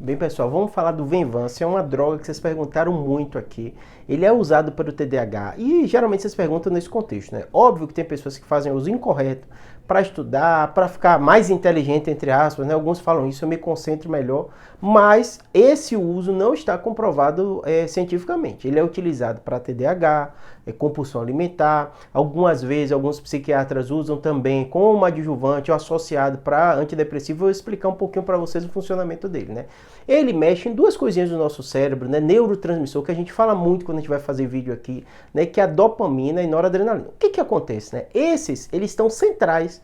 Bem, pessoal, vamos falar do Venvanse. É uma droga que vocês perguntaram muito aqui. Ele é usado para o TDAH e geralmente vocês perguntam nesse contexto, né? Óbvio que tem pessoas que fazem uso incorreto para estudar, para ficar mais inteligente, entre aspas, né? Alguns falam isso, eu me concentro melhor, mas esse uso não está comprovado cientificamente. Ele é utilizado para TDAH, compulsão alimentar, algumas vezes alguns psiquiatras usam também como adjuvante ou associado para antidepressivo. Eu vou explicar um pouquinho para vocês o funcionamento dele, né? Ele mexe em duas coisinhas do nosso cérebro, né? Neurotransmissor, que a gente fala muito quando a gente vai fazer vídeo aqui, né? Que é a dopamina e noradrenalina. O que acontece, né? Eles estão centrais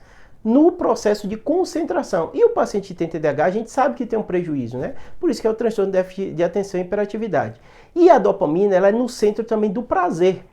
no processo de concentração. E o paciente que tem TDAH, a gente sabe que tem um prejuízo, né? Por isso que é o transtorno de déficit de atenção e hiperatividade. E a dopamina, ela é no centro também do prazer.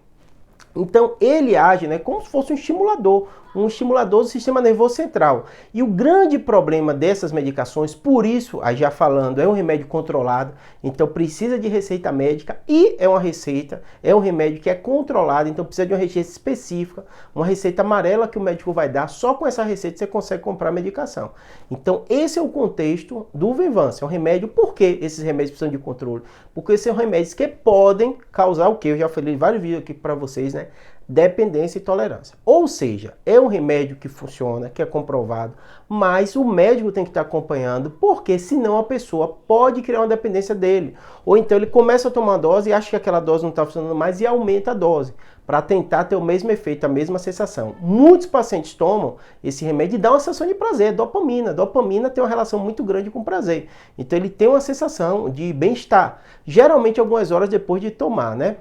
Então ele age, né, como se fosse um estimulador do sistema nervoso central. E o grande problema dessas medicações, por isso, aí já falando, é um remédio controlado, então precisa de receita médica e é um remédio que é controlado, então precisa de uma receita específica, uma receita amarela que o médico vai dar, só com essa receita você consegue comprar a medicação. Então esse é o contexto do Venvanse, é um remédio. Por que esses remédios precisam de controle? Porque são remédios que podem causar o que? Eu já falei em vários vídeos aqui para vocês, né? Dependência e tolerância. Ou seja, é um remédio que funciona, que é comprovado, mas o médico tem que estar acompanhando, porque senão a pessoa pode criar uma dependência dele. Ou então ele começa a tomar uma dose e acha que aquela dose não está funcionando mais e aumenta a dose, para tentar ter o mesmo efeito, a mesma sensação. Muitos pacientes tomam esse remédio e dá uma sensação de prazer, dopamina. Dopamina tem uma relação muito grande com prazer. Então ele tem uma sensação de bem-estar, geralmente algumas horas depois de tomar, né?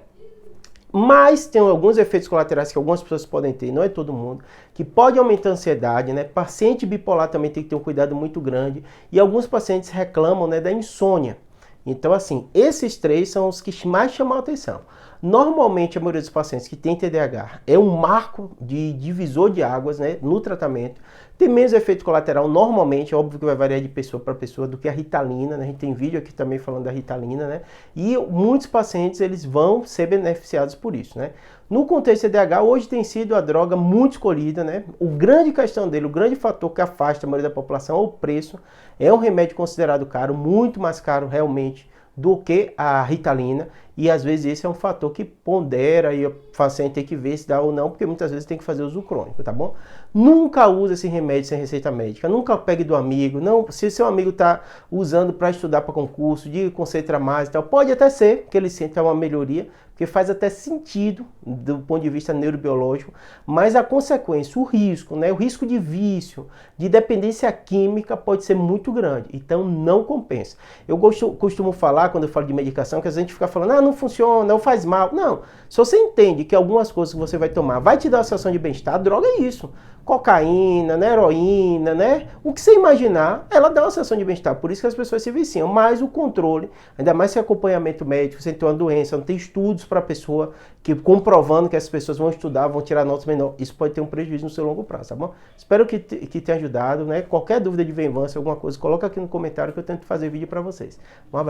Mas tem alguns efeitos colaterais que algumas pessoas podem ter, não é todo mundo, que pode aumentar a ansiedade, né? Paciente bipolar também tem que ter um cuidado muito grande. E alguns pacientes reclamam, né, da insônia. Então, assim, esses três são os que mais chamam a atenção. Normalmente, a maioria dos pacientes que tem TDAH é um marco de divisor de águas, né, no tratamento. Tem menos efeito colateral, normalmente, é óbvio que vai variar de pessoa para pessoa, do que a Ritalina, né? A gente tem vídeo aqui também falando da Ritalina, né? E muitos pacientes, eles vão ser beneficiados por isso, né? No contexto TDAH, hoje tem sido a droga muito escolhida, né? O grande questão dele, o grande fator que afasta a maioria da população é o preço. É um remédio considerado caro, muito mais caro realmente do que a Ritalina, e às vezes esse é um fator que pondera e o paciente tem que ver se dá ou não, porque muitas vezes tem que fazer uso crônico, tá bom? Nunca use esse remédio sem receita médica, nunca pegue do amigo, não, se seu amigo está usando para estudar para concurso, de concentra mais e tal, pode até ser que ele sinta uma melhoria, porque faz até sentido do ponto de vista neurobiológico, mas a consequência, o risco, né, o risco de vício, de dependência química pode ser muito grande, então não compensa. Eu costumo falar, quando eu falo de medicação, que a gente fica falando, não funciona, não faz mal. Não, se você entende que algumas coisas que você vai tomar vai te dar uma sensação de bem-estar, droga é isso. Cocaína, né, heroína, né? O que você imaginar, ela dá uma sensação de bem-estar. Por isso que as pessoas se viciam. Mas o controle, ainda mais se acompanhamento médico, você tem uma doença, não tem estudos para a pessoa que comprovando que essas pessoas vão estudar, vão tirar notas menores. Isso pode ter um prejuízo no seu longo prazo, tá bom? Espero que tenha ajudado, né? Qualquer dúvida de Venvanse, alguma coisa, coloca aqui no comentário que eu tento fazer vídeo para vocês. Um abraço.